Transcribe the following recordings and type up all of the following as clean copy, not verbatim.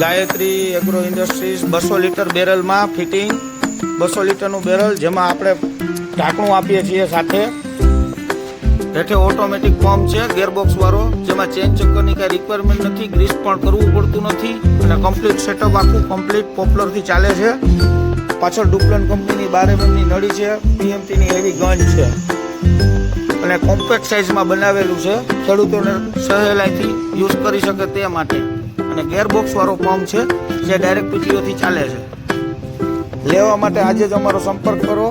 Gayatri agro industries 200 litre બેરલમાં fitting 200 લીટરનું barrel, જેમાં આપણે ઢાંકણું આપીએ છીએ સાથે. હેઠે ઓટોમેટિક પંપ છે ગેરબોક્સ વાળો, જેમાં ચેન ચક્કરની કાંઈ રિક્વાયરમેન્ટ નથી, ગ્રીસ પણ કરવું પડતું નથી અને કમ્પ્લીટ સેટઅપ આખું કમ્પ્લીટ પોપ્યુલરથી ચાલે છે. પાછળ ડુપ્લન કંપનીની 12 mm ની નળી છે, પીએમટીની હેવી ગન છે અને કોમ્પેક્ટ સાઇઝમાં બનાવેલું છે, ખેડૂતોને સહેલાઈથી યુઝ કરી શકે તે માટે. અને ગેરબોક્સ વાળો પંપ છે જે ડાયરેક્ટ પીટીઓથી ચાલે છે. લેવા માટે આજે જ અમારો સંપર્ક કરો.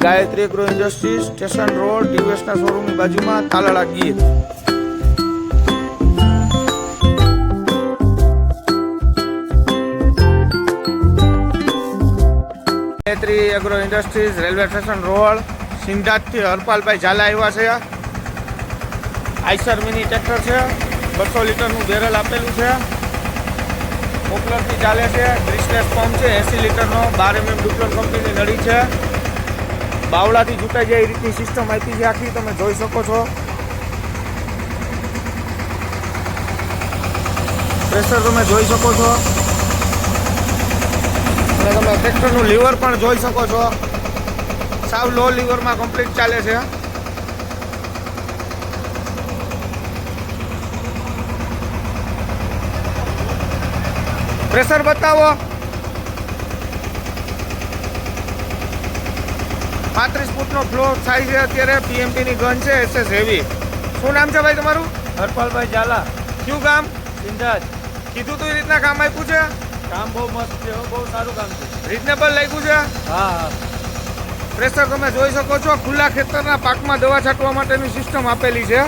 Gayatri agro industries, station road, ટીવીએસના શોરૂમની બાજુમાં, Talala, Gir. Gayatri agro industries, railway station road, સિંધાજથી હરપાલભાઈ ઝાલા આવ્યા છે. આઈસર મિની ટ્રેક્ટર છે, 200 લીટરનું બેરલ આપેલું છે, પોપ્યુલરથી ચાલે છે. ગ્રીસલેસ પંપ છે 80 લીટરનો, 12 mm ડુપ્લન કંપનીની નળી છે. બાવળાથી ઝૂંટાઈ જાય એ રીતની સિસ્ટમ આપી છે આખી, તમે જોઈ શકો છો. પ્રેશર તમે જોઈ શકો છો અને તમે ટ્રેક્ટરનું લીવર પણ જોઈ શકો છો. સાવ લો લીવરમાં કમ્પ્લીટ ચાલે છે. પ્રેશર બતાવો. 35 ફૂટનો ફ્લોર થાય છે અત્યારે. પીએમટીની ગન છે, એસએસ હેવી. શું નામ છે ભાઈ તમારું? હરપાલભાઈ ઝાલા. કયું ગામ? સિંધાજ. કીધું તું એ રીતના કામ આપ્યું છે? કામ બહુ મસ્ત છે, બહુ સારું કામ છે. રીઝનેબલ લાગ્યું છે? હા. પ્રેશર તમે જોઈ શકો છો. ખુલ્લા ખેતરના પાકમાં દવા છાંટવા માટેની સિસ્ટમ આપેલી છે.